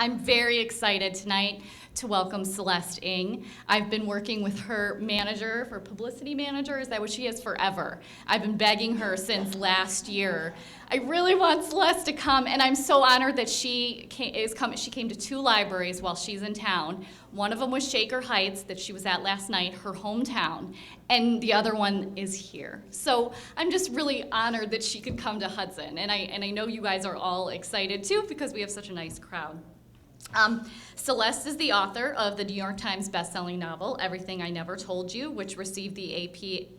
I'm very excited tonight to welcome Celeste Ng. I've been working with her manager, her publicity manager, is that what she is? Forever. I've been begging her since last year. I really want Celeste to come, and I'm so honored that she came to 2 libraries while she's in town. One of them was Shaker Heights that she was at last night, her hometown, and the other one is here. So I'm just really honored that she could come to Hudson, and I know you guys are all excited too because we have such a nice crowd. Celeste is the author of the New York Times bestselling novel, Everything I Never Told You, which received the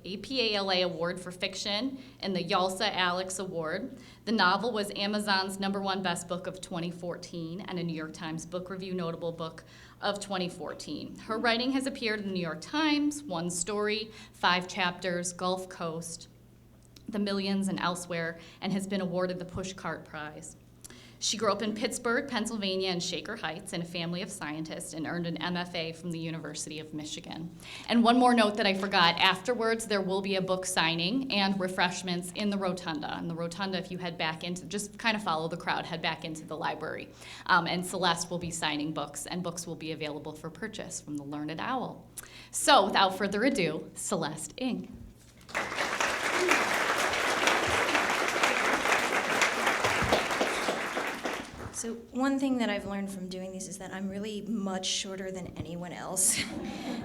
APALA Award for Fiction and the Yalsa Alex Award. The novel was Amazon's #1 best book of 2014 and a New York Times Book Review notable book of 2014. Her writing has appeared in the New York Times, One Story, 5 Chapters, Gulf Coast, The Millions, and elsewhere, and has been awarded the Pushcart Prize. She grew up in Pittsburgh, Pennsylvania, and Shaker Heights in a family of scientists and earned an MFA from the University of Michigan. And one more note that I forgot, afterwards there will be a book signing and refreshments in the Rotunda. In the Rotunda, if you head back into, just kind of follow the crowd, head back into the library. And Celeste will be signing books, and books will be available for purchase from the Learned Owl. So without further ado, Celeste Ng. So one thing that I've learned from doing these is that I'm really much shorter than anyone else.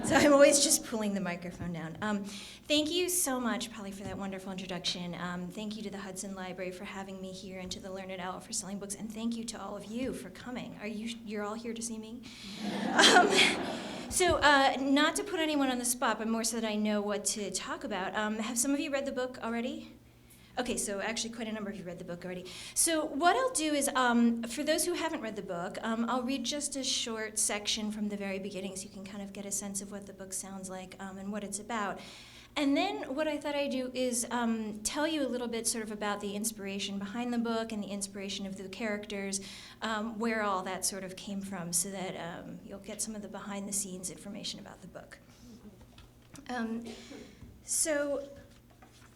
So I'm always just pulling the microphone down. Thank you so much, Polly, for that wonderful introduction. Thank you to the Hudson Library for having me here, and to the Learned Owl for selling books, and thank you to all of you for coming. You're all here to see me? So not to put anyone on the spot, but more so that I know what to talk about. Have some of you read the book already? Okay, so actually quite a number of you read the book already. So what I'll do is, for those who haven't read the book, I'll read just a short section from the very beginning so you can kind of get a sense of what the book sounds like and what it's about. And then what I thought I'd do is tell you a little bit sort of about the inspiration behind the book and the inspiration of the characters, where all that sort of came from, so that you'll get some of the behind-the-scenes information about the book. So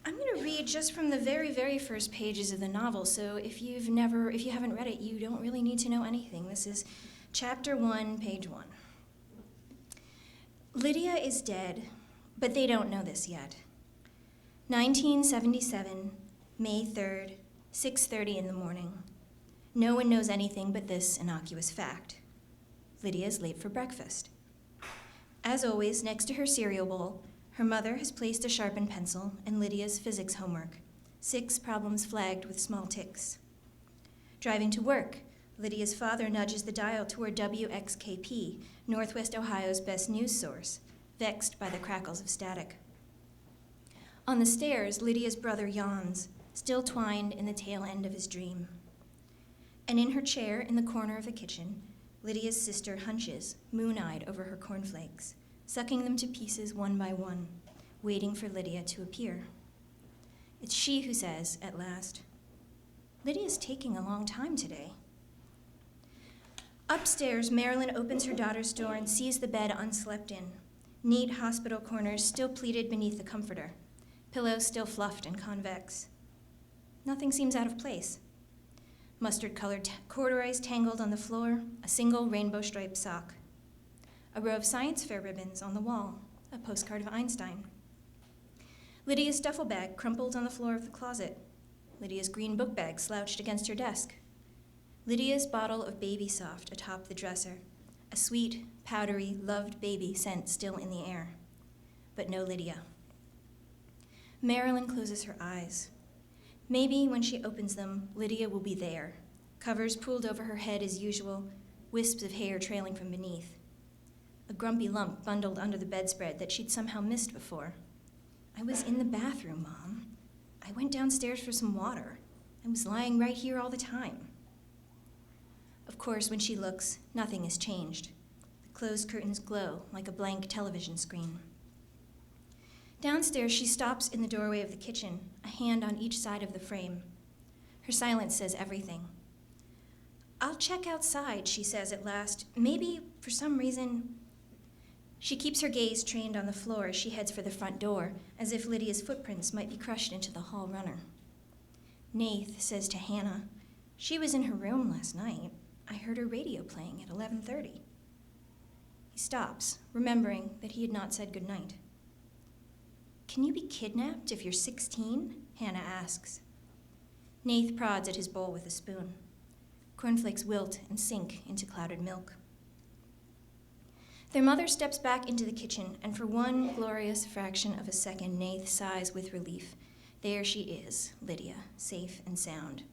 I'm going to read just from the very, very first pages of the novel. So if you haven't read it, you don't really need to know anything. This is chapter 1, page 1. Lydia is dead, but they don't know this yet. 1977, May 3rd, 6:30 in the morning. No one knows anything but this innocuous fact. Lydia is late for breakfast. As always, next to her cereal bowl, her mother has placed a sharpened pencil and Lydia's physics homework, 6 problems flagged with small ticks. Driving to work, Lydia's father nudges the dial toward WXKP, Northwest Ohio's best news source, vexed by the crackles of static. On the stairs, Lydia's brother yawns, still twined in the tail end of his dream. And in her chair in the corner of the kitchen, Lydia's sister hunches, moon-eyed over her cornflakes, sucking them to pieces one by one, waiting for Lydia to appear. It's she who says, at last, "Lydia's taking a long time today." Upstairs, Marilyn opens her daughter's door and sees the bed unslept in, neat hospital corners still pleated beneath the comforter, pillows still fluffed and convex. Nothing seems out of place. Mustard-colored corduroys tangled on the floor, a single rainbow-striped sock. A row of science fair ribbons on the wall, a postcard of Einstein. Lydia's duffel bag crumpled on the floor of the closet. Lydia's green book bag slouched against her desk. Lydia's bottle of Baby Soft atop the dresser, a sweet, powdery, loved baby scent still in the air. But no Lydia. Marilyn closes her eyes. Maybe when she opens them, Lydia will be there, covers pulled over her head as usual, wisps of hair trailing from beneath. A grumpy lump bundled under the bedspread that she'd somehow missed before. "I was in the bathroom, Mom. I went downstairs for some water. I was lying right here all the time." Of course, when she looks, nothing has changed. The closed curtains glow like a blank television screen. Downstairs, she stops in the doorway of the kitchen, a hand on each side of the frame. Her silence says everything. "I'll check outside," she says at last. "Maybe, for some reason..." She keeps her gaze trained on the floor as she heads for the front door, as if Lydia's footprints might be crushed into the hall runner. Nath says to Hannah, "She was in her room last night." I heard a radio playing at 11:30. He stops, remembering that he had not said goodnight. Can you be kidnapped if you're 16? Hannah asks. Nath prods at his bowl with a spoon. Cornflakes wilt and sink into clouded milk. Their mother steps back into the kitchen, and for one glorious fraction of a second, Nath sighs with relief. There she is, Lydia, safe and sound.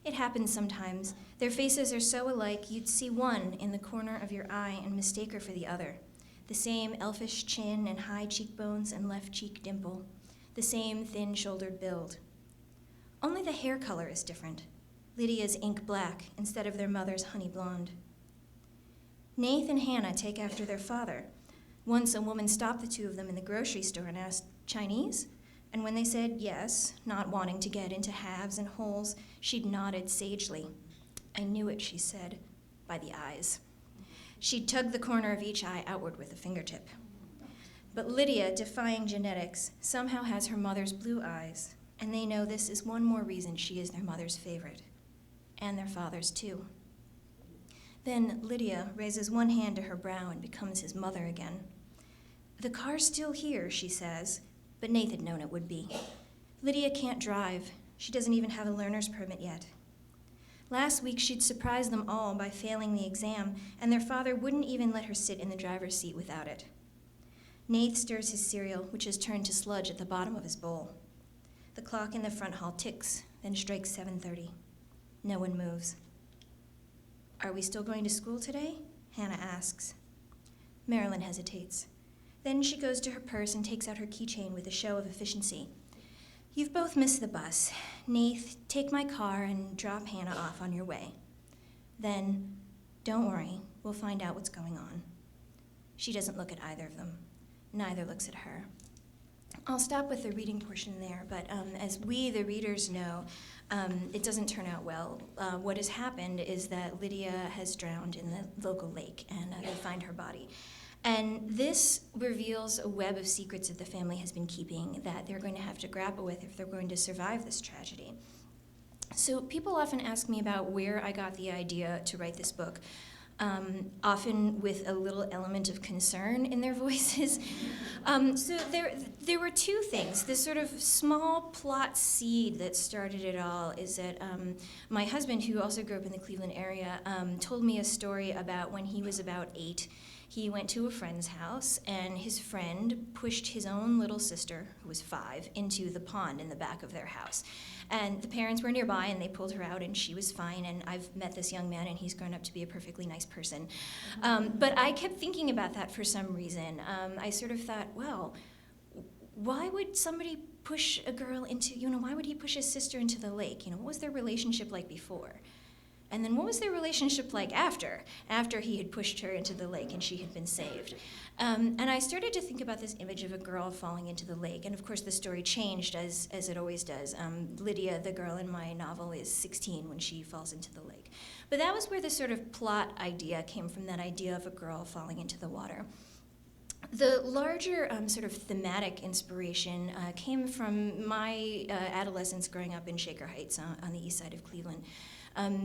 It happens sometimes. Their faces are so alike, you'd see one in the corner of your eye and mistake her for the other. The same elfish chin and high cheekbones and left cheek dimple. The same thin-shouldered build. Only the hair color is different. Lydia's ink black instead of their mother's honey blonde. Nath and Hannah take after their father. Once a woman stopped the two of them in the grocery store and asked, "Chinese?" And when they said yes, not wanting to get into halves and wholes, she'd nodded sagely. "I knew it," she said, by the eyes. She'd tugged the corner of each eye outward with a fingertip. But Lydia, defying genetics, somehow has her mother's blue eyes, and they know this is one more reason she is their mother's favorite. And their father's, too. Then Lydia raises one hand to her brow and becomes his mother again. "The car's still here," she says, but Nath had known it would be. Lydia can't drive. She doesn't even have a learner's permit yet. Last week, she'd surprised them all by failing the exam, and their father wouldn't even let her sit in the driver's seat without it. Nath stirs his cereal, which has turned to sludge at the bottom of his bowl. The clock in the front hall ticks, then strikes 7:30. No one moves. "Are we still going to school today?" Hannah asks. Marilyn hesitates. Then she goes to her purse and takes out her keychain with a show of efficiency. "You've both missed the bus. Nath, take my car and drop Hannah off on your way. Then, don't worry, we'll find out what's going on." She doesn't look at either of them. Neither looks at her. I'll stop with the reading portion there, but as we, the readers, know, it doesn't turn out well. What has happened is that Lydia has drowned in the local lake, and they find her body. And this reveals a web of secrets that the family has been keeping that they're going to have to grapple with if they're going to survive this tragedy. So people often ask me about where I got the idea to write this book, often with a little element of concern in their voices. So there were two things. This sort of small plot seed that started it all is that my husband, who also grew up in the Cleveland area, told me a story about when he was about 8. He went to a friend's house, and his friend pushed his own little sister, who was 5, into the pond in the back of their house. And the parents were nearby, and they pulled her out, and she was fine. And I've met this young man, and he's grown up to be a perfectly nice person. But I kept thinking about that for some reason. I sort of thought, well, why would somebody push a girl into, why would he push his sister into the lake? What was their relationship like before? And then what was their relationship like after he had pushed her into the lake and she had been saved? And I started to think about this image of a girl falling into the lake. And of course, the story changed, as it always does. Lydia, the girl in my novel, is 16 when she falls into the lake. But that was where the sort of plot idea came from, that idea of a girl falling into the water. The larger sort of thematic inspiration came from my adolescence growing up in Shaker Heights on the east side of Cleveland.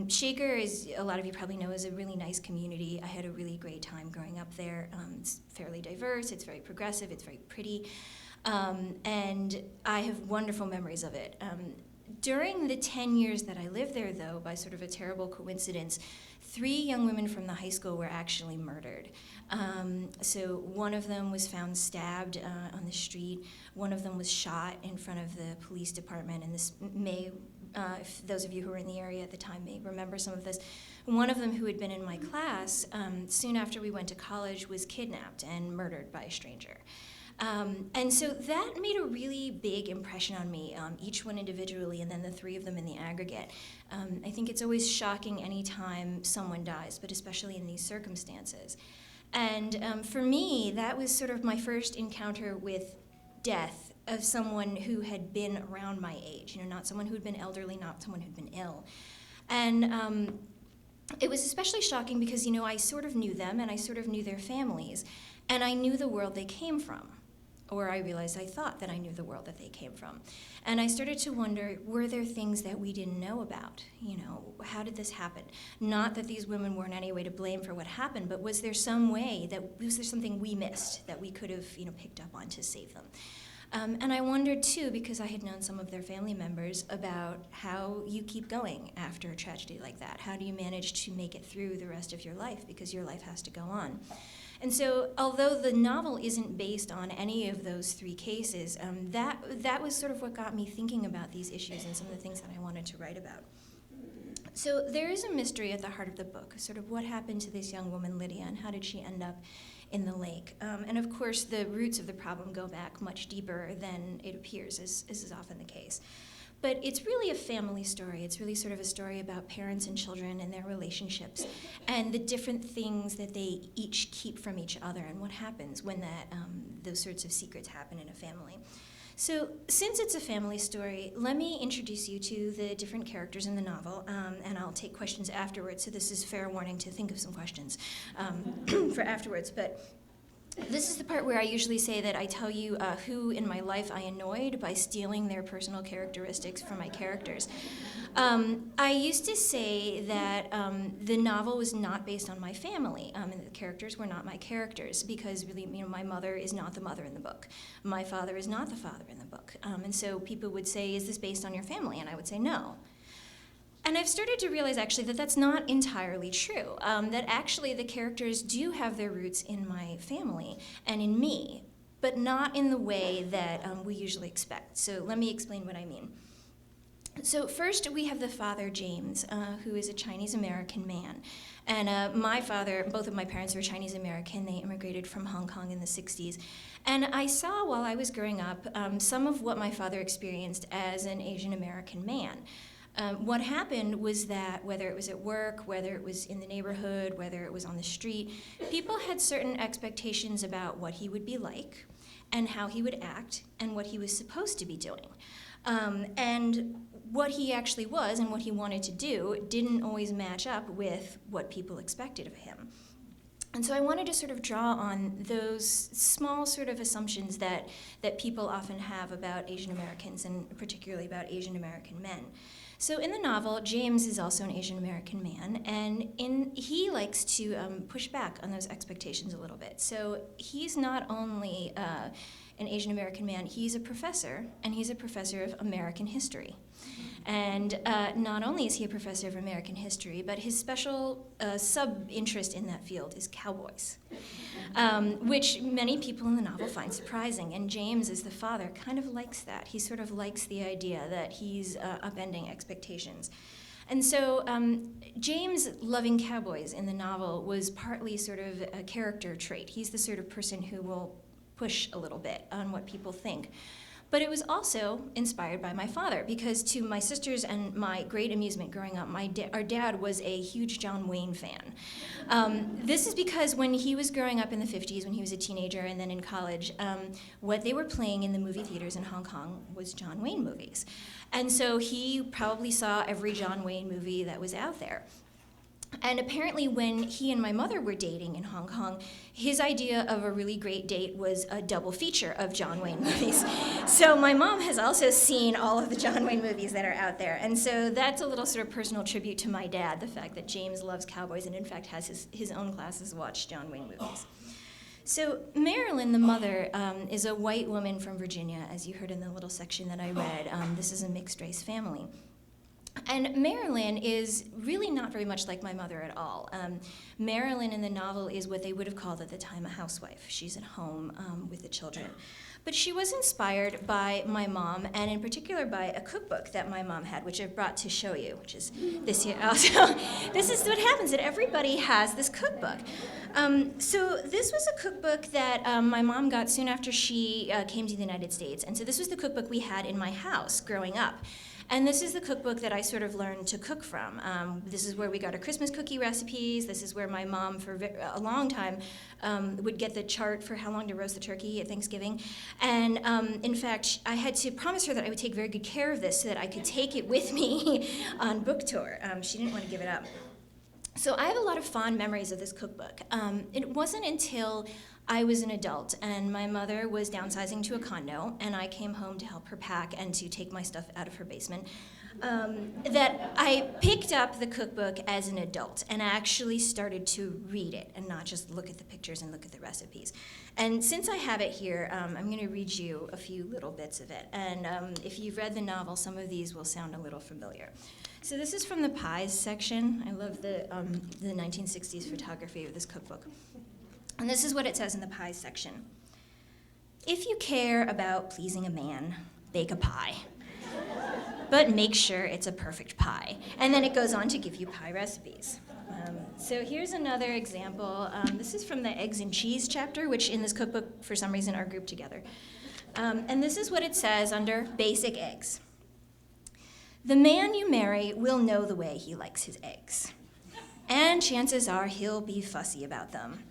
Shaker, as a lot of you probably know, is a really nice community. I had a really great time growing up there. It's fairly diverse, it's very progressive, it's very pretty, and I have wonderful memories of it. During the 10 years that I lived there, though, by sort of a terrible coincidence, 3 young women from the high school were actually murdered. So one of them was found stabbed on the street. One of them was shot in front of the police department, and this may, if those of you who were in the area at the time may remember some of this. One of them, who had been in my class, soon after we went to college, was kidnapped and murdered by a stranger. And so that made a really big impression on me, each one individually and then the 3 of them in the aggregate. I think it's always shocking any time someone dies, but especially in these circumstances. And for me, that was sort of my first encounter with death of someone who had been around my age, not someone who'd been elderly, not someone who'd been ill. And it was especially shocking because, I sort of knew them and I sort of knew their families, and I knew the world they came from. or I realized I thought that I knew the world that they came from. And I started to wonder, were there things that we didn't know about? You know, how did this happen? Not that these women were in any way to blame for what happened, but was there some way was there something we missed that we could have, picked up on to save them? And I wondered too, because I had known some of their family members, about how you keep going after a tragedy like that. How do you manage to make it through the rest of your life, because your life has to go on? And so, although the novel isn't based on any of those three cases, that was sort of what got me thinking about these issues and some of the things that I wanted to write about. So there is a mystery at the heart of the book, sort of what happened to this young woman, Lydia, and how did she end up in the lake? And of course, the roots of the problem go back much deeper than it appears, as is often the case. But it's really a family story. It's really sort of a story about parents and children and their relationships and the different things that they each keep from each other and what happens when those sorts of secrets happen in a family. So since it's a family story, let me introduce you to the different characters in the novel, and I'll take questions afterwards, so this is fair warning to think of some questions for afterwards. But this is the part where I usually say that I tell you who in my life I annoyed by stealing their personal characteristics from my characters. I used to say that the novel was not based on my family, and the characters were not my characters, because really, my mother is not the mother in the book. My father is not the father in the book. And so people would say, is this based on your family? And I would say no. And I've started to realize, actually, that that's not entirely true, that actually the characters do have their roots in my family and in me, but not in the way that we usually expect. So let me explain what I mean. So first, we have the father, James, who is a Chinese-American man. And my father, both of my parents were Chinese-American. They immigrated from Hong Kong in the 60s. And I saw, while I was growing up, some of what my father experienced as an Asian-American man. What happened was that whether it was at work, whether it was in the neighborhood, whether it was on the street, people had certain expectations about what he would be like and how he would act and what he was supposed to be doing. And what he actually was and what he wanted to do didn't always match up with what people expected of him. And so I wanted to sort of draw on those small sort of assumptions that people often have about Asian Americans, and particularly about Asian American men. So in the novel, James is also an Asian American man, and he likes to push back on those expectations a little bit. So he's not only an Asian American man, he's a professor, and he's a professor of American history. And not only is he a professor of American history, but his special sub-interest in that field is cowboys, which many people in the novel find surprising. And James, as the father, kind of likes that. He sort of likes the idea that he's upending expectations. And so James loving cowboys in the novel was partly sort of a character trait. He's the sort of person who will push a little bit on what people think. But it was also inspired by my father, because to my sisters and my great amusement growing up, our dad was a huge John Wayne fan. This is because when he was growing up in the 50s, when he was a teenager and then in college, what they were playing in the movie theaters in Hong Kong was John Wayne movies. And so he probably saw every John Wayne movie that was out there. And apparently when he and my mother were dating in Hong Kong, his idea of a really great date was a double feature of John Wayne movies. So my mom has also seen all of the John Wayne movies that are out there. And so that's a little sort of personal tribute to my dad, the fact that James loves cowboys and in fact has his own classes watch John Wayne movies. So Marilyn the Mother is a white woman from Virginia, as you heard in the little section that I read. This is a mixed-race family. And Marilyn is really not very much like my mother at all. Marilyn in the novel is what they would have called at the time a housewife. She's at home with the children. But she was inspired by my mom, and in particular by a cookbook that my mom had, which I've brought to show you, which is this here. Also, this is what happens, that everybody has this cookbook. So this was a cookbook that my mom got soon after she came to the United States. And so this was the cookbook we had in my house growing up. And this is the cookbook that I sort of learned to cook from. This is where we got our Christmas cookie recipes. This is where my mom, for a long time, would get the chart for how long to roast the turkey at Thanksgiving. And in fact, I had to promise her that I would take very good care of this so that I could take it with me on book tour. She didn't want to give it up. So I have a lot of fond memories of this cookbook. It wasn't until I was an adult and my mother was downsizing to a condo and I came home to help her pack and to take my stuff out of her basement that I picked up the cookbook as an adult and actually started to read it and not just look at the pictures and look at the recipes. And since I have it here, I'm going to read you a few little bits of it. And if you've read the novel, some of these will sound a little familiar. So this is from the pies section. I love the 1960s photography of this cookbook. And this is what it says in the pies section. If you care about pleasing a man, bake a pie. But make sure it's a perfect pie. And then it goes on to give you pie recipes. So here's another example. This is from the eggs and cheese chapter, which in this cookbook, for some reason, are grouped together. And this is what it says under basic eggs. The man you marry will know the way he likes his eggs. And chances are he'll be fussy about them.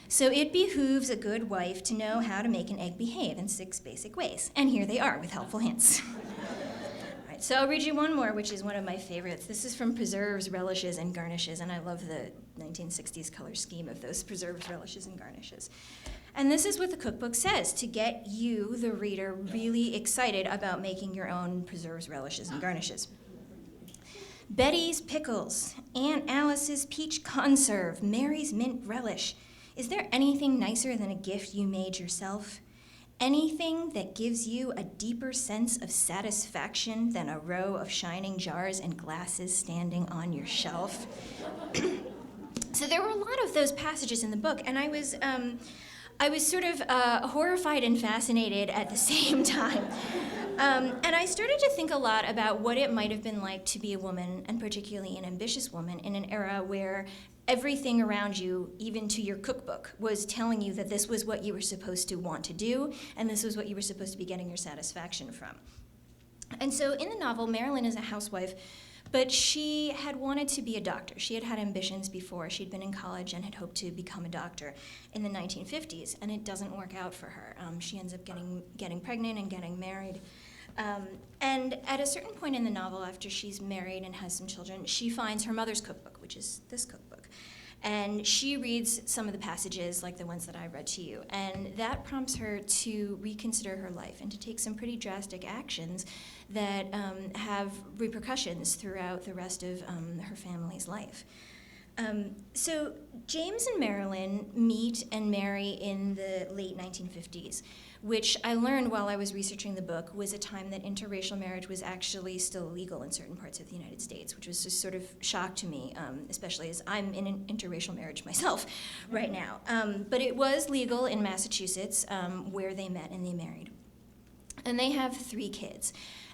So it behooves a good wife to know how to make an egg behave in 6 basic ways. And here they are with helpful hints. So I'll read you one more, which is one of my favorites. This is from Preserves, Relishes, and Garnishes, and I love the 1960s color scheme of those preserves, relishes, and garnishes. And this is what the cookbook says to get you, the reader, really excited about making your own preserves, relishes, and garnishes. Betty's pickles, Aunt Alice's peach conserve, Mary's mint relish. Is there anything nicer than a gift you made yourself? Anything that gives you a deeper sense of satisfaction than a row of shining jars and glasses standing on your shelf? So there were a lot of those passages in the book, and I was sort of horrified and fascinated at the same time. And I started to think a lot about what it might have been like to be a woman, and particularly an ambitious woman, in an era where everything around you, even to your cookbook, was telling you that this was what you were supposed to want to do, and this was what you were supposed to be getting your satisfaction from. And so in the novel, Marilyn is a housewife, but she had wanted to be a doctor. She had had ambitions before. She'd been in college and had hoped to become a doctor in the 1950s, and it doesn't work out for her. She ends up getting pregnant and getting married. And at a certain point in the novel, after she's married and has some children, she finds her mother's cookbook, which is this cookbook. And she reads some of the passages like the ones that I read to you. And that prompts her to reconsider her life and to take some pretty drastic actions that have repercussions throughout the rest of her family's life. So James and Marilyn meet and marry in the late 1950s, which I learned while I was researching the book was a time that interracial marriage was actually still illegal in certain parts of the United States, which was just sort of shock to me, especially as I'm in an interracial marriage myself right now. But it was legal in Massachusetts, where they met and they married. And they have 3 kids.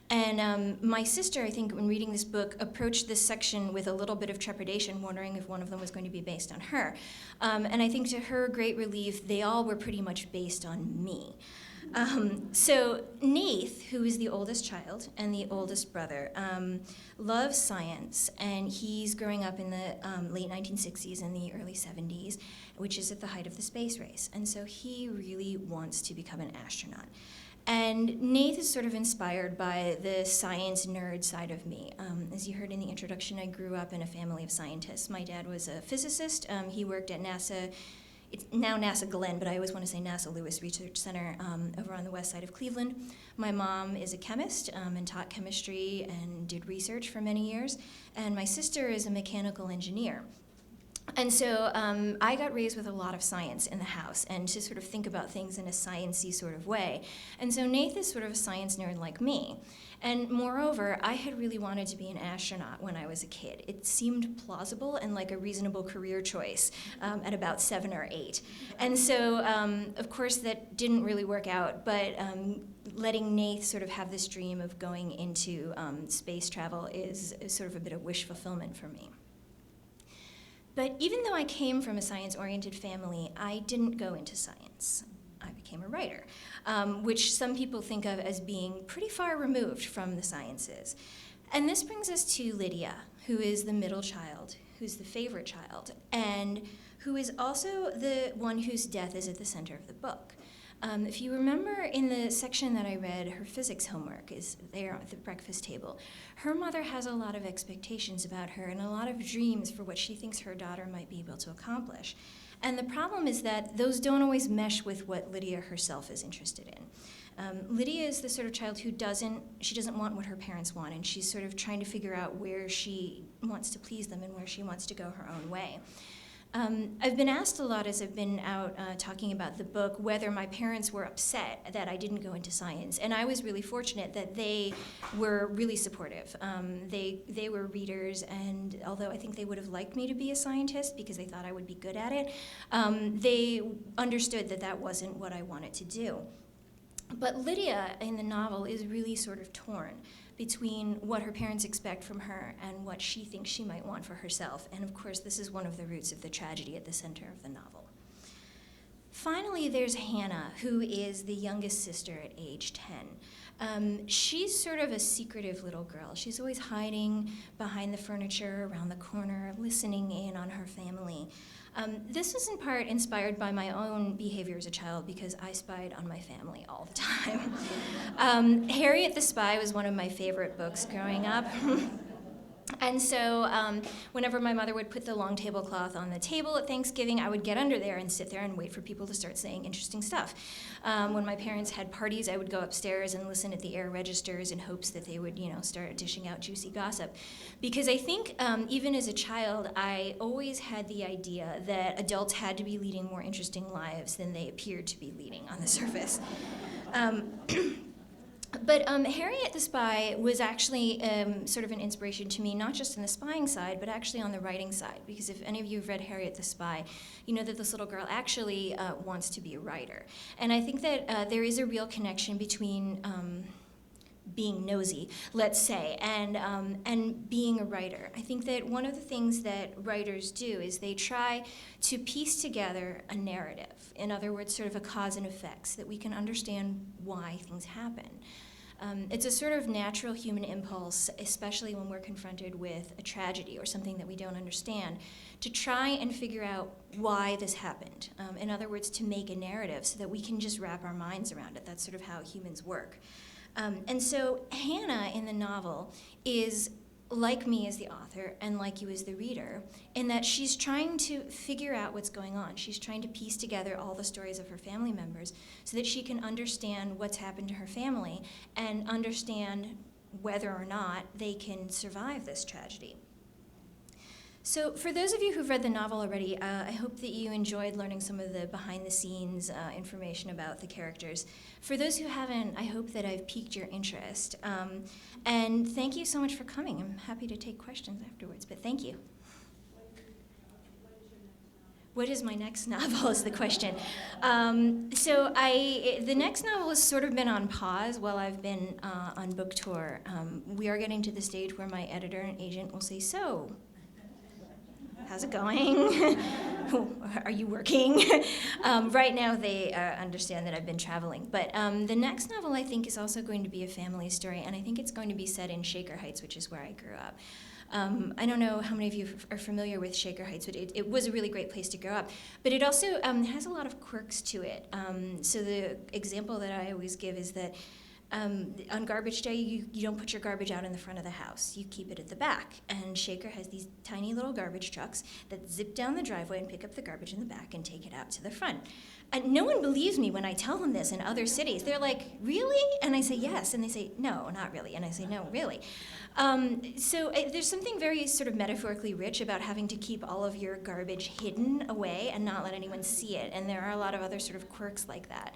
And my sister, I think, when reading this book, approached this section with a little bit of trepidation, wondering if one of them was going to be based on her. And I think to her great relief, they all were pretty much based on me. So Nath, who is the oldest child and the oldest brother, loves science, and he's growing up in the late 1960s and the early 70s, which is at the height of the space race. And so he really wants to become an astronaut. And Nath is sort of inspired by the science nerd side of me. As you heard in the introduction, I grew up in a family of scientists. My dad was a physicist. He worked at NASA. It's now NASA Glenn, but I always want to say NASA Lewis Research Center over on the west side of Cleveland. My mom is a chemist and taught chemistry and did research for many years. And my sister is a mechanical engineer. And so I got raised with a lot of science in the house and to sort of think about things in a science-y sort of way. And so Nath is sort of a science nerd like me. And moreover, I had really wanted to be an astronaut when I was a kid. It seemed plausible and like a reasonable career choice at about 7 or 8. And so, of course, that didn't really work out, but letting Nath sort of have this dream of going into space travel is sort of a bit of wish fulfillment for me. But even though I came from a science-oriented family, I didn't go into science. I became a writer, which some people think of as being pretty far removed from the sciences. And this brings us to Lydia, who is the middle child, who's the favorite child, and who is also the one whose death is at the center of the book. If you remember in the section that I read, her physics homework is there at the breakfast table. Her mother has a lot of expectations about her and a lot of dreams for what she thinks her daughter might be able to accomplish. And the problem is that those don't always mesh with what Lydia herself is interested in. Lydia is the sort of child who doesn't want what her parents want, and she's sort of trying to figure out where she wants to please them and where she wants to go her own way. I've been asked a lot as I've been out talking about the book whether my parents were upset that I didn't go into science, and I was really fortunate that they were really supportive. They were readers, and although I think they would have liked me to be a scientist because they thought I would be good at it, they understood that that wasn't what I wanted to do. But Lydia in the novel is really sort of torn between what her parents expect from her and what she thinks she might want for herself. And of course, this is one of the roots of the tragedy at the center of the novel. Finally, there's Hannah, who is the youngest sister at age 10. She's sort of a secretive little girl. She's always hiding behind the furniture, around the corner, listening in on her family. This is in part inspired by my own behavior as a child because I spied on my family all the time. Harriet the Spy was one of my favorite books growing up. And so whenever my mother would put the long tablecloth on the table at Thanksgiving, I would get under there and sit there and wait for people to start saying interesting stuff. When my parents had parties, I would go upstairs and listen at the air registers in hopes that they would, start dishing out juicy gossip. Because I think even as a child, I always had the idea that adults had to be leading more interesting lives than they appeared to be leading on the surface. But Harriet the Spy was actually sort of an inspiration to me, not just on the spying side, but actually on the writing side. Because if any of you have read Harriet the Spy, you know that this little girl actually wants to be a writer. And I think that there is a real connection between being nosy, let's say, and being a writer. I think that one of the things that writers do is they try to piece together a narrative. In other words, sort of a cause and effect, so that we can understand why things happen. It's a sort of natural human impulse, especially when we're confronted with a tragedy or something that we don't understand, to try and figure out why this happened. In other words, to make a narrative so that we can just wrap our minds around it. That's sort of how humans work. And so Hannah in the novel is like me as the author and like you as the reader, in that she's trying to figure out what's going on. She's trying to piece together all the stories of her family members so that she can understand what's happened to her family and understand whether or not they can survive this tragedy. So for those of you who've read the novel already, I hope that you enjoyed learning some of the behind-the-scenes information about the characters. For those who haven't, I hope that I've piqued your interest. And thank you so much for coming. I'm happy to take questions afterwards, but thank you. What is my next novel is the question. The next novel has sort of been on pause while I've been on book tour. We are getting to the stage where my editor and agent will say, so, how's it going? Are you working? Right now they understand that I've been traveling. But the next novel I think is also going to be a family story, and I think it's going to be set in Shaker Heights, which is where I grew up. I don't know how many of you are familiar with Shaker Heights, but it was a really great place to grow up. But it also has a lot of quirks to it. So the example that I always give is that on garbage day, you don't put your garbage out in the front of the house. You keep it at the back. And Shaker has these tiny little garbage trucks that zip down the driveway and pick up the garbage in the back and take it out to the front. And no one believes me when I tell them this in other cities. They're like, really? And I say, yes. And they say, no, not really. And I say, no, really. There's something very sort of metaphorically rich about having to keep all of your garbage hidden away and not let anyone see it. And there are a lot of other sort of quirks like that.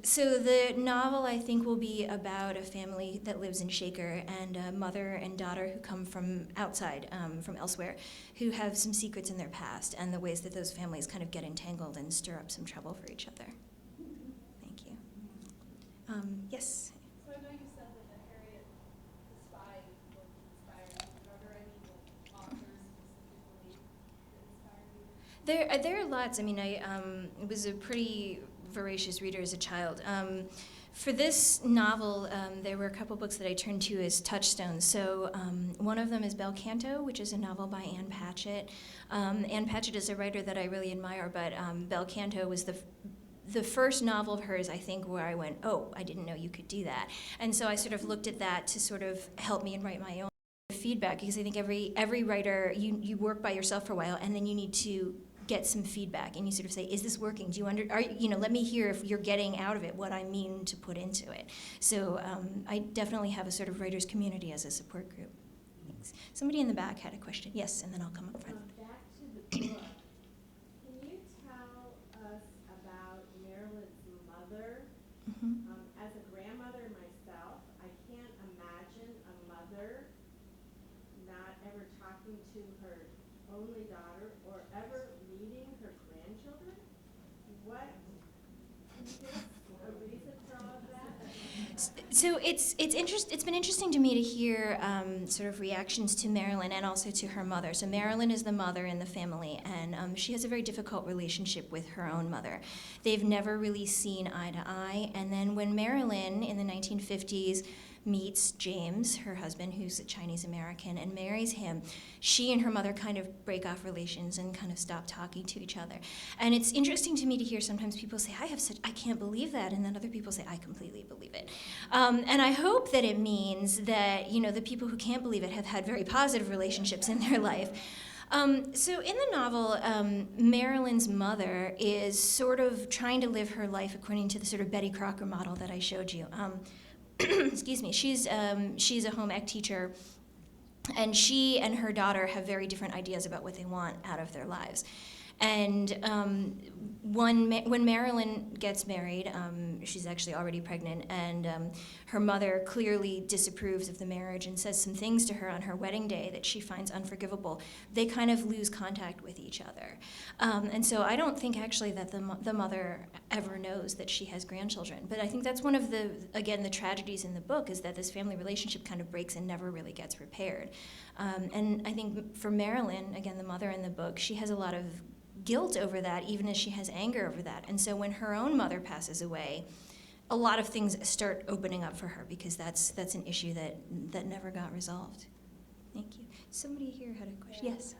So the novel, I think, will be about a family that lives in Shaker and a mother and daughter who come from outside, from elsewhere, who have some secrets in their past and the ways that those families kind of get entangled and stir up some trouble for each other. Thank you. Yes? So I know you said that the Harriet the Spy book inspired you. Are there any authors specifically that inspired you? There are lots. I mean, I was a pretty voracious reader as a child. For this novel, there were a couple books that I turned to as touchstones. So one of them is Bel Canto, which is a novel by Ann Patchett. Ann Patchett is a writer that I really admire, but Bel Canto was the first novel of hers, I think, where I went, oh, I didn't know you could do that. And so I sort of looked at that to sort of help me and write my own feedback, because I think every writer, you work by yourself for a while, and then you need to get some feedback, and you sort of say, is this working? Do you let me hear if you're getting out of it what I mean to put into it. So I definitely have a sort of writers community as a support group. Thanks. Somebody in the back had a question. Yes, and then I'll come up front. Back to the book. Can you tell us about Marilyn's mother? Mm-hmm. As a grandmother myself, I can't imagine a mother not ever talking to her only daughter or ever meeting her grandchildren. What? Can you give us a reason for all of that? So it's been interesting to me to hear sort of reactions to Marilyn and also to her mother. So Marilyn is the mother in the family, and she has a very difficult relationship with her own mother. They've never really seen eye to eye. And then when Marilyn in the 1950s meets James, her husband, who's a Chinese American, and marries him, she and her mother kind of break off relations and kind of stop talking to each other. And it's interesting to me to hear sometimes people say, I can't believe that, and then other people say, I completely believe it. And I hope that it means that, the people who can't believe it have had very positive relationships in their life. So in the novel, Marilyn's mother is sort of trying to live her life according to the sort of Betty Crocker model that I showed you. Excuse me, she's a home ec teacher, and she and her daughter have very different ideas about what they want out of their lives. And when Marilyn gets married, she's actually already pregnant, and her mother clearly disapproves of the marriage and says some things to her on her wedding day that she finds unforgivable. They kind of lose contact with each other. And so I don't think actually that the mother ever knows that she has grandchildren. But I think that's one of the tragedies in the book, is that this family relationship kind of breaks and never really gets repaired. And I think for Marilyn, again, the mother in the book, she has a lot of guilt over that, even as she has anger over that. And so when her own mother passes away, a lot of things start opening up for her, because that's an issue that never got resolved. Thank you. Somebody here had a question. Yes.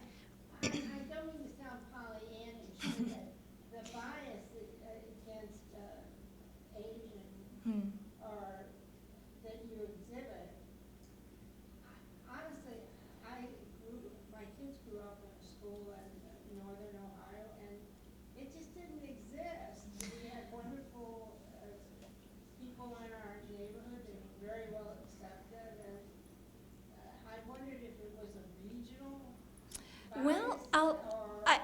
I don't mean to sound Pollyannish, but the bias against Asian or that you exhibit. Honestly, my kids grew up in a school in northern Ohio, and it just didn't exist. We had wonderful people in our neighborhood that were very well accepted, and I wondered if it was a regional bias. Well,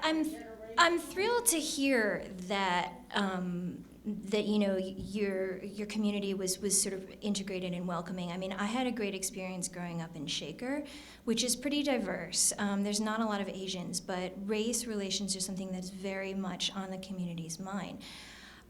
I'm generational. thrilled to hear that that your community was sort of integrated and welcoming. I mean, I had a great experience growing up in Shaker, which is pretty diverse. There's not a lot of Asians, but race relations are something that's very much on the community's mind.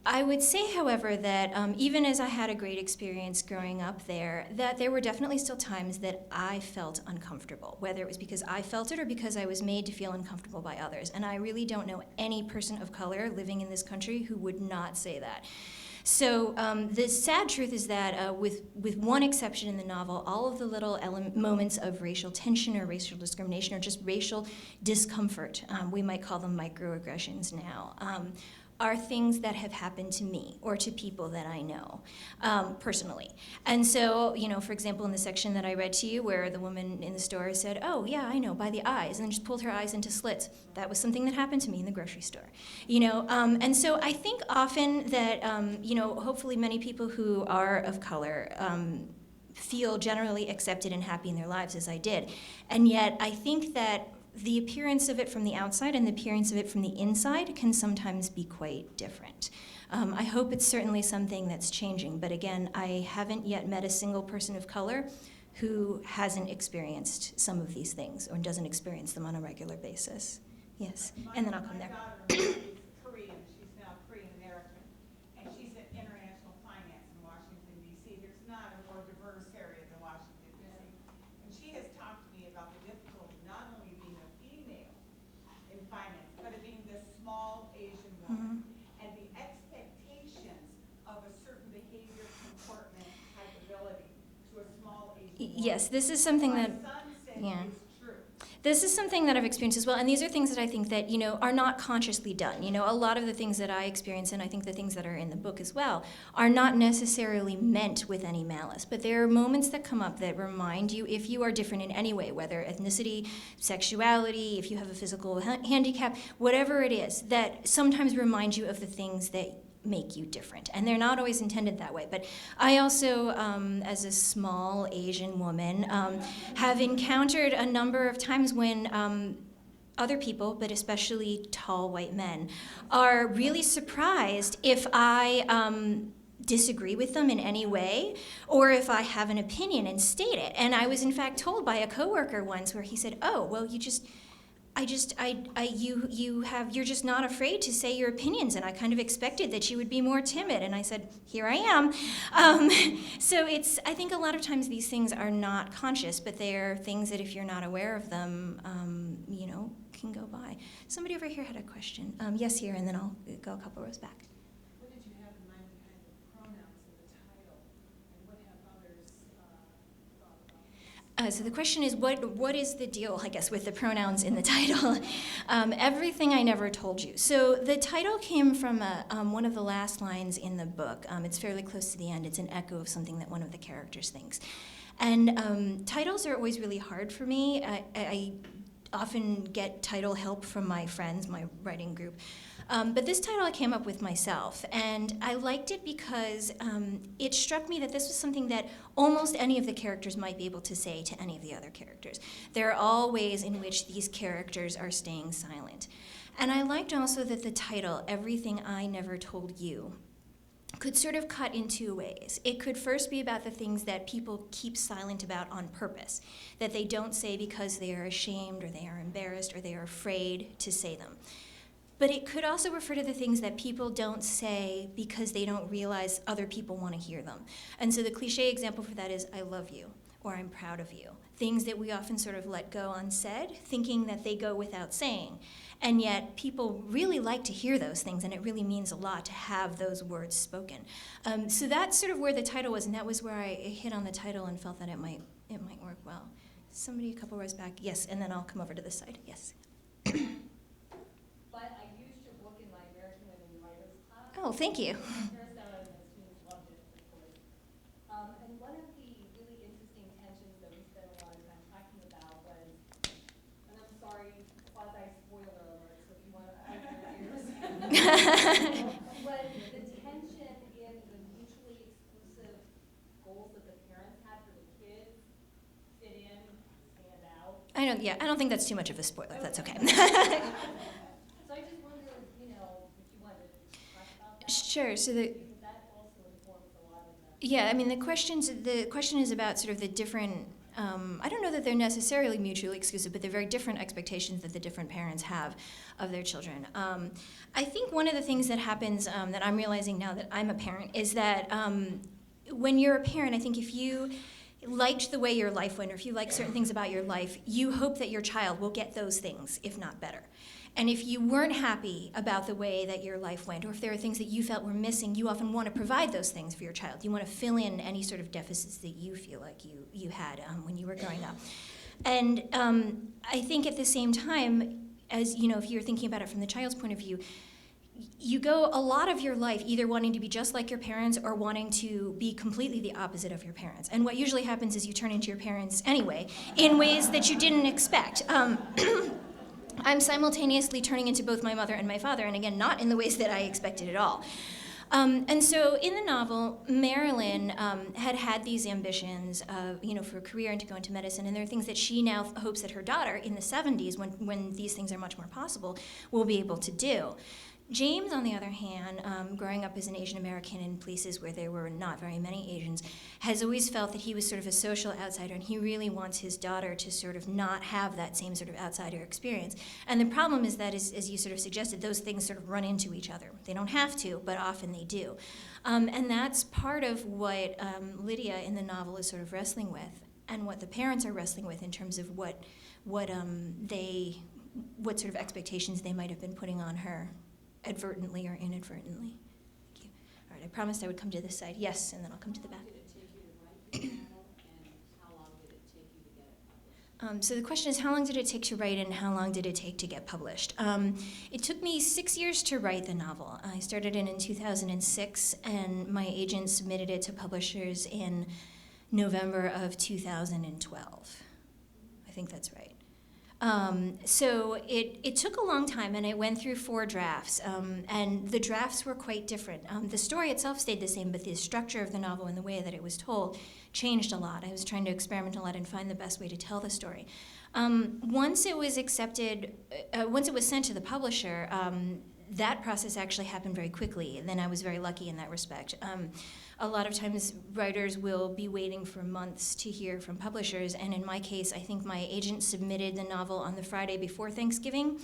I would say, however, that even as I had a great experience growing up there, that there were definitely still times that I felt uncomfortable, whether it was because I felt it or because I was made to feel uncomfortable by others. And I really don't know any person of color living in this country who would not say that. So the sad truth is that with one exception in the novel, all of the little moments of racial tension or racial discrimination or just racial discomfort, we might call them microaggressions now, are things that have happened to me or to people that I know personally. And so, for example, in the section that I read to you where the woman in the store said, oh, yeah, I know, by the eyes, and then just pulled her eyes into slits, that was something that happened to me in the grocery store. And so I think often that, hopefully many people who are of color feel generally accepted and happy in their lives, as I did. And yet I think that the appearance of it from the outside and the appearance of it from the inside can sometimes be quite different. I hope it's certainly something that's changing, but again, I haven't yet met a single person of color who hasn't experienced some of these things or doesn't experience them on a regular basis. Yes, and then I'll come there. My daughter is Korean. She's now Korean American, and she's in international finance in Washington, D.C. There's not a more diverse area than Washington, D.C. And she has talked to me about the difficulty not only being a female in finance, but of being this small Asian woman, and the expectations of a certain behavior, comportment, type ability to a small Asian woman. Yes, this is something My that, son said yeah. is true. This is something that I've experienced as well, and these are things that I think that, are not consciously done. A lot of the things that I experience, and I think the things that are in the book as well, are not necessarily meant with any malice, but there are moments that come up that remind you, if you are different in any way, whether ethnicity, sexuality, if you have a physical handicap, whatever it is, that sometimes remind you of the things that make you different. And they're not always intended that way. But I also, as a small Asian woman, have encountered a number of times when other people, but especially tall white men, are really surprised if I disagree with them in any way, or if I have an opinion and state it. And I was in fact told by a coworker once where he said, "Oh, well, you're just not afraid to say your opinions, and I kind of expected that you would be more timid." And I said, "Here I am." So I think a lot of times these things are not conscious, but they're things that if you're not aware of them, can go by. Somebody over here had a question. Yes, here, and then I'll go a couple rows back. What did you have in mind the kind of pronouns in the title, and what have others thought about? So the question is, what is the deal, I guess, with the pronouns in the title? Everything I never told you. So the title came from one of the last lines in the book. It's fairly close to the end. It's an echo of something that one of the characters thinks. And titles are always really hard for me. I often get title help from my friends, my writing group. But this title I came up with myself, and I liked it because it struck me that this was something that almost any of the characters might be able to say to any of the other characters. There are all ways in which these characters are staying silent. And I liked also that the title, Everything I Never Told You, could sort of cut in two ways. It could first be about the things that people keep silent about on purpose, that they don't say because they are ashamed or they are embarrassed or they are afraid to say them. But it could also refer to the things that people don't say because they don't realize other people want to hear them. And so the cliche example for that is, "I love you," or "I'm proud of you." Things that we often sort of let go unsaid, thinking that they go without saying. And yet people really like to hear those things, and it really means a lot to have those words spoken. So that's sort of where the title was, and that was where I hit on the title and felt that it might work well. Somebody a couple rows back. Yes, and then I'll come over to this side. Yes. But I used your book in my American Women Writers class. Oh, thank you. Sarah and the students loved it, of course. And one of the really interesting tensions that we spent a lot of time talking about was, and I'm sorry, quasi-spoiler alert, so if you want to plug your ears. Was the tension in the mutually exclusive goals that the parents had for the kids, fit in, stand out. I don't think that's too much of a spoiler. That's okay. So I just wondered, if you wanted to talk about that. Sure. So the Because that also informs a lot of the. Yeah, I mean, the question is about sort of the different, I don't know that they're necessarily mutually exclusive, but they're very different expectations that the different parents have of their children. I think one of the things that happens that I'm realizing now that I'm a parent is that when you're a parent, I think if you liked the way your life went, or if you like certain things about your life, you hope that your child will get those things, if not better. And if you weren't happy about the way that your life went, or if there are things that you felt were missing, you often want to provide those things for your child. You want to fill in any sort of deficits that you feel like you had when you were growing up. And I think at the same time, as if you're thinking about it from the child's point of view, you go a lot of your life either wanting to be just like your parents or wanting to be completely the opposite of your parents. And what usually happens is you turn into your parents anyway, in ways that you didn't expect. I'm simultaneously turning into both my mother and my father, and again, not in the ways that I expected at all. And so in the novel, Marilyn had these ambitions, for a career and to go into medicine, and there are things that she now hopes that her daughter in the 70s, when these things are much more possible, will be able to do. James, on the other hand, growing up as an Asian American in places where there were not very many Asians, has always felt that he was sort of a social outsider, and he really wants his daughter to sort of not have that same sort of outsider experience. And the problem is that, as you sort of suggested, those things sort of run into each other. They don't have to, but often they do. And that's part of what Lydia in the novel is sort of wrestling with, and what the parents are wrestling with in terms of what sort of expectations they might have been putting on her, advertently or inadvertently. Thank you. All right, I promised I would come to this side. Yes, and then I'll come to the back. How long did it take you to write the novel, and how long did it take you to get it So the question is, how long did it take to write and how long did it take to get published? It took me 6 years to write the novel. I started it in 2006, and my agent submitted it to publishers in November of 2012. I think that's right. So it took a long time, and I went through 4 drafts, and the drafts were quite different. The story itself stayed the same, but the structure of the novel and the way that it was told changed a lot. I was trying to experiment a lot and find the best way to tell the story. Once it was accepted, once it was sent to the publisher, that process actually happened very quickly, and then I was very lucky in that respect. A lot of times writers will be waiting for months to hear from publishers, and in my case, I think my agent submitted the novel on the Friday before Thanksgiving.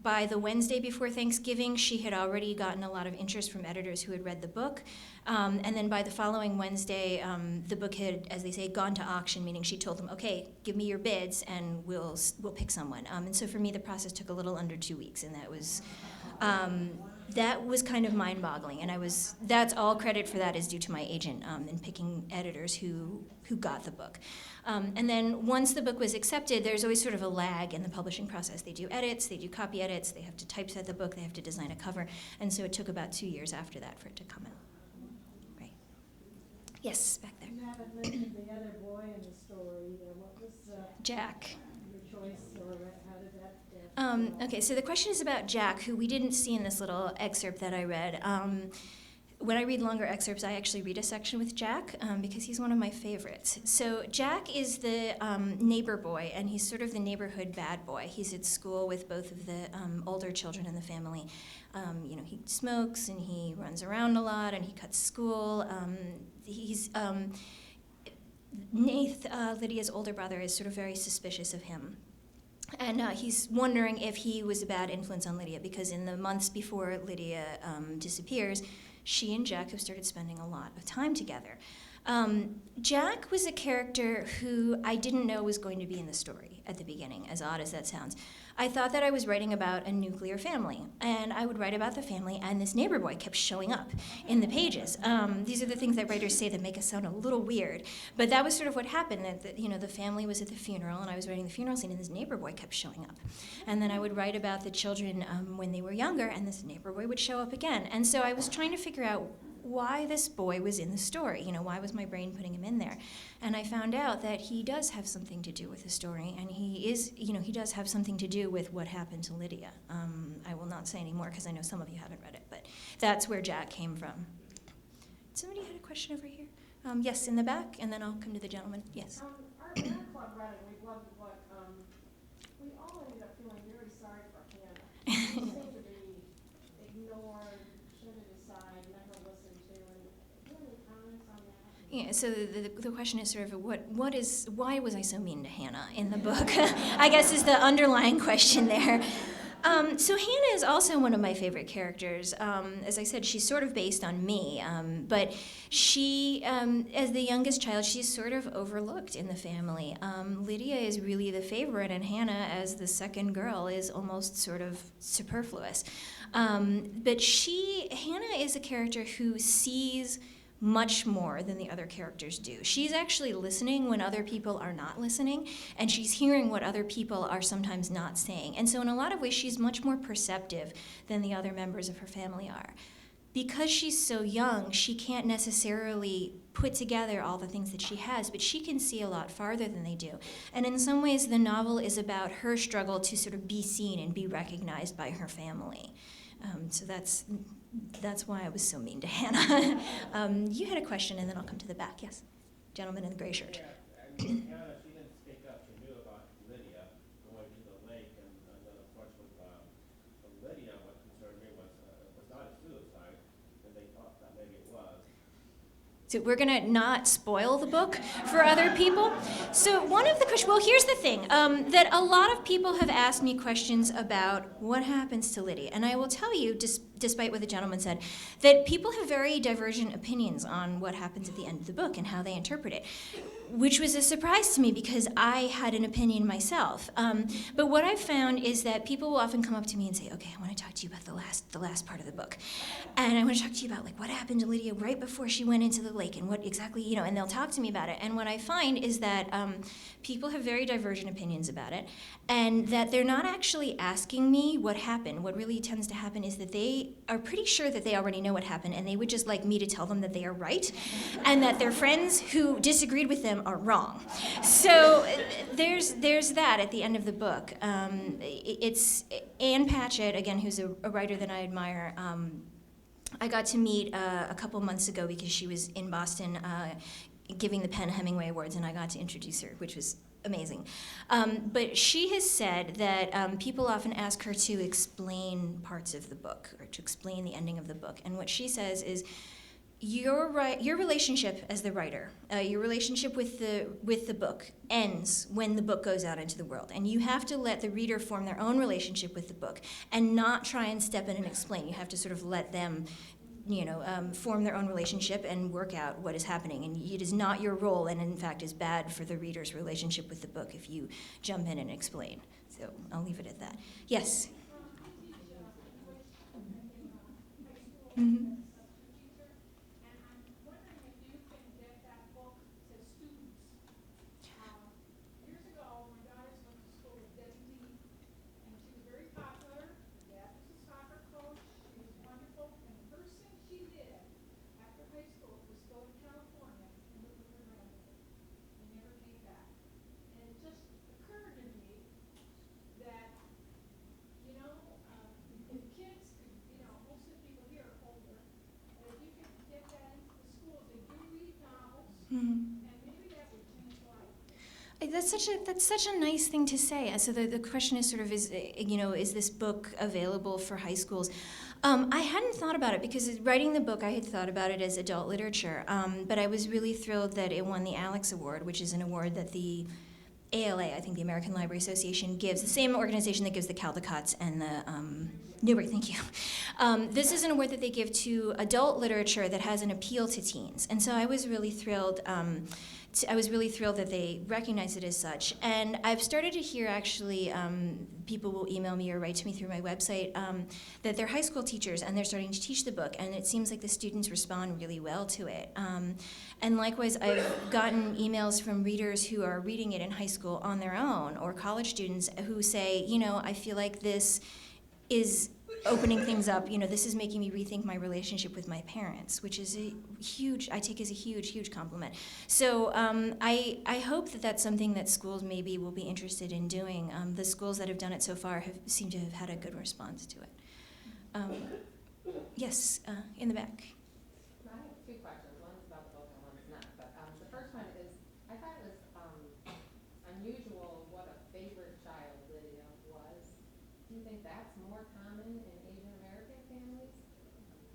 By the Wednesday before Thanksgiving, she had already gotten a lot of interest from editors who had read the book. And then by the following Wednesday, the book had, as they say, gone to auction, meaning she told them, okay, give me your bids and we'll pick someone. And so for me, the process took a little under 2 weeks, and that was kind of mind-boggling. And that's all credit for that is due to my agent in picking editors who got the book. And then once the book was accepted, there's always sort of a lag in the publishing process. They do edits, they do copy edits, they have to typeset the book, they have to design a cover, and so it took about 2 years after that for it to come out. Right. Yes, back there. You haven't mentioned the other boy in the story. What was Jack. your choice, or how did that Okay, so the question is about Jack, who we didn't see in this little excerpt that I read. When I read longer excerpts, I actually read a section with Jack because he's one of my favorites. So Jack is the neighbor boy, and he's sort of the neighborhood bad boy. He's at school with both of the older children in the family. He smokes, and he runs around a lot, and he cuts school. Lydia's older brother, is sort of very suspicious of him. And he's wondering if he was a bad influence on Lydia, because in the months before Lydia disappears, she and Jack have started spending a lot of time together. Jack was a character who I didn't know was going to be in the story at the beginning, as odd as that sounds. I thought that I was writing about a nuclear family, and I would write about the family, and this neighbor boy kept showing up in the pages. These are the things that writers say that make us sound a little weird, but that was sort of what happened. That the family was at the funeral, and I was writing the funeral scene, and this neighbor boy kept showing up. And then I would write about the children when they were younger, and this neighbor boy would show up again. And so I was trying to figure out why this boy was in the story. Why was my brain putting him in there? And I found out that he does have something to do with the story, and he does have something to do with what happened to Lydia. I will not say any more because I know some of you haven't read it, but that's where Jack came from. Somebody had a question over here? Yes, in the back, and then I'll come to the gentleman. Yes. Our club read it. We loved the book. We all ended up feeling very sorry for Hannah. She seemed to be ignored, shunted aside, never listened to. And do you have any comments on that? Yeah, so the question is sort of why was I so mean to Hannah in the book? I guess is the underlying question there. So Hannah is also one of my favorite characters. As I said, she's sort of based on me, but she, as the youngest child, she's sort of overlooked in the family. Lydia is really the favorite, and Hannah, as the second girl, is almost sort of superfluous. But Hannah is a character who sees much more than the other characters do. She's actually listening when other people are not listening, and she's hearing what other people are sometimes not saying. And so in a lot of ways, she's much more perceptive than the other members of her family are. Because she's so young, she can't necessarily put together all the things that she has, but she can see a lot farther than they do. And in some ways, the novel is about her struggle to sort of be seen and be recognized by her family. So that's why I was so mean to Hannah. You had a question, and then I'll come to the back. Yes, gentleman in the gray shirt. Yeah, Hannah, she didn't speak up. She knew about Lydia going to the lake, and then of course with Lydia, what concerned me was not a suicide, and they thought that maybe it was. So we're gonna not spoil the book for other people. So one of the questions, well, here's the thing, that a lot of people have asked me questions about what happens to Lydia. And I will tell you, despite what the gentleman said, that people have very divergent opinions on what happens at the end of the book and how they interpret it, which was a surprise to me because I had an opinion myself. But what I've found is that people will often come up to me and say, okay, I want to talk to you about the last the last part of the book. And I want to talk to you about like what happened to Lydia right before she went into the lake and what exactly, and they'll talk to me about it. And what I find is that people have very divergent opinions about it, and that they're not actually asking me what happened. What really tends to happen is that they are pretty sure that they already know what happened, and they would just like me to tell them that they are right, and that their friends who disagreed with them are wrong. So there's that at the end of the book. It's Ann Patchett, again, who's a writer that I admire. I got to meet a couple months ago because she was in Boston giving the Penn Hemingway Awards, and I got to introduce her, which was amazing. But she has said that people often ask her to explain parts of the book or to explain the ending of the book. And what she says is, your relationship as the writer, your relationship with the book ends when the book goes out into the world, and you have to let the reader form their own relationship with the book and not try and step in and explain. You have to sort of let them, form their own relationship and work out what is happening. And it is not your role, and in fact is bad for the reader's relationship with the book if you jump in and explain. So I'll leave it at that. Yes. Mm-hmm. That's such a nice thing to say. So the question is sort of is this book available for high schools? I hadn't thought about it because writing the book I had thought about it as adult literature, but I was really thrilled that it won the Alex Award, which is an award that the ALA, I think the American Library Association, gives, the same organization that gives the Caldecots and the Newbery, thank you. This is an award that they give to adult literature that has an appeal to teens, and so I was really thrilled. I was really thrilled that they recognize it as such. And I've started to hear, actually, people will email me or write to me through my website, that they're high school teachers and they're starting to teach the book, and it seems like the students respond really well to it. And likewise, I've gotten emails from readers who are reading it in high school on their own, or college students who say, I feel like this is opening things up, this is making me rethink my relationship with my parents, which is I take as a huge, huge compliment. So I hope that that's something that schools maybe will be interested in doing. The schools that have done it so far seem to have had a good response to it. Yes, in the back. I have two questions. One's about the book and one's not. But the first one is, I thought it was unusual what a favorite child Lydia was. Do you think that's more common in Asian American families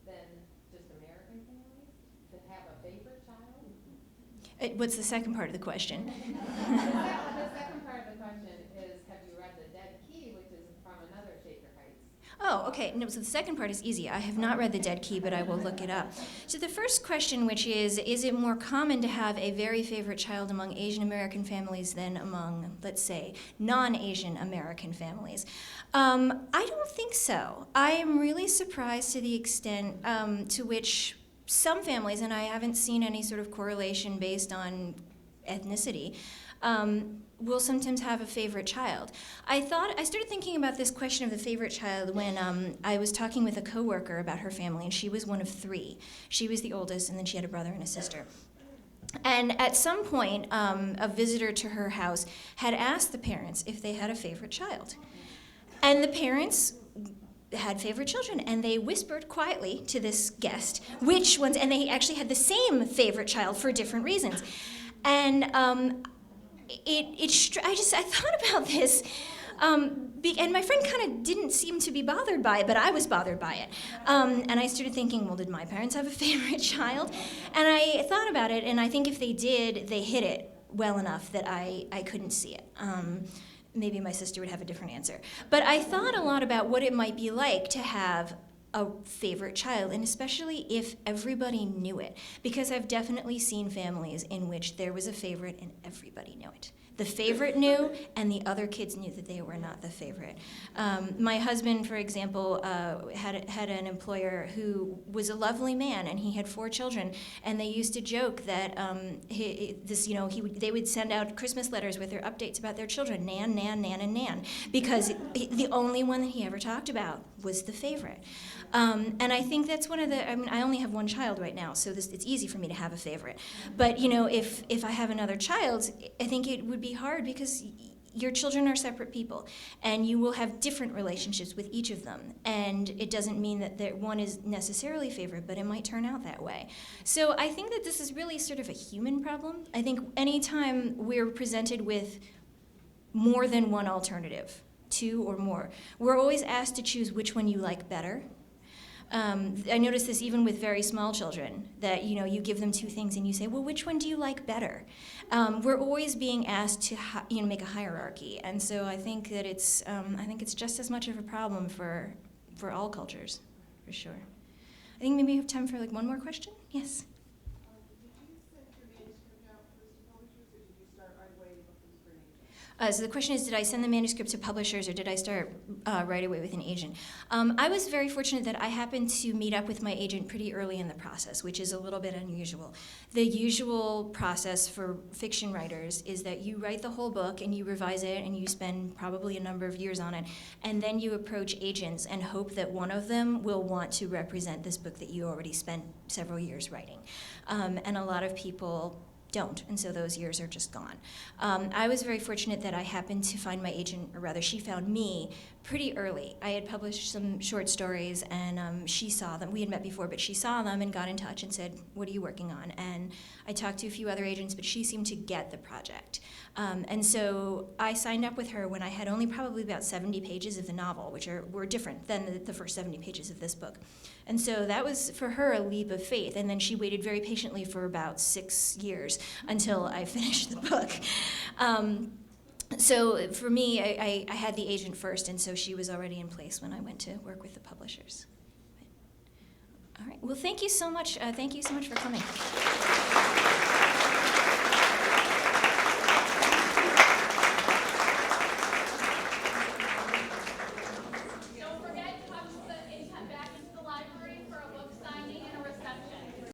than just American families to have a favorite child? What's the second part of the question? The second part of the question is, have you read The Dead Key, which is from another Shaker Heights? Oh, okay. No, so the second part is easy. I have not read The Dead Key, but I will look it up. So the first question, which is it more common to have a very favorite child among Asian American families than among, let's say, non-Asian American families? I don't think so. I am really surprised to the extent to which some families, and I haven't seen any sort of correlation based on ethnicity, will sometimes have a favorite child. I started thinking about this question of the favorite child when I was talking with a coworker about her family, and she was one of three. She was the oldest, and then she had a brother and a sister. And at some point, a visitor to her house had asked the parents if they had a favorite child. And the parents had favorite children, and they whispered quietly to this guest which ones, and they actually had the same favorite child for different reasons. And I thought about this, and my friend kind of didn't seem to be bothered by it, but I was bothered by it. And I started thinking, well, did my parents have a favorite child? And I thought about it, and I think if they did, they hid it well enough that I couldn't see it. Maybe my sister would have a different answer. But I thought a lot about what it might be like to have a favorite child, and especially if everybody knew it, because I've definitely seen families in which there was a favorite and everybody knew it. The favorite knew, and the other kids knew that they were not the favorite. My husband, for example, had an employer who was a lovely man, and he had 4 children, and they used to joke that they would send out Christmas letters with their updates about their children, Nan, Nan, Nan, and Nan, because the only one that he ever talked about was the favorite. And I think that's one of the, I mean, I only have 1 child right now, so it's easy for me to have a favorite. But, if I have another child, I think it would be hard because your children are separate people, and you will have different relationships with each of them. And it doesn't mean that one is necessarily favored, but it might turn out that way. So I think that this is really sort of a human problem. I think anytime we're presented with more than one alternative, 2 or more, we're always asked to choose which one you like better. I notice this even with very small children, that you give them 2 things and you say, well, which one do you like better? We're always being asked to make a hierarchy, and so I think that it's just as much of a problem for all cultures, for sure. I think maybe we have time for one more question. Yes. Did you send your manuscript out first to publishers, or did you start right away looking for an agent? So the question is, did I send the manuscript to publishers, or did I start right away with an agent? I was very fortunate that I happened to meet up with my agent pretty early in the process, which is a little bit unusual. The usual process for fiction writers is that you write the whole book and you revise it and you spend probably a number of years on it, and then you approach agents and hope that one of them will want to represent this book that you already spent several years writing. And a lot of people don't, and so those years are just gone. I was very fortunate that I happened to find my agent, or rather she found me pretty early. I had published some short stories, and she saw them. We had met before, but she saw them and got in touch and said, what are you working on? And I talked to a few other agents, but she seemed to get the project. And so I signed up with her when I had only probably about 70 pages of the novel, which were different than the first 70 pages of this book. And so that was, for her, a leap of faith. And then she waited very patiently for about 6 years until I finished the book. So for me, I had the agent first, and so she was already in place when I went to work with the publishers. All right. Well, thank you so much. Thank you so much for coming.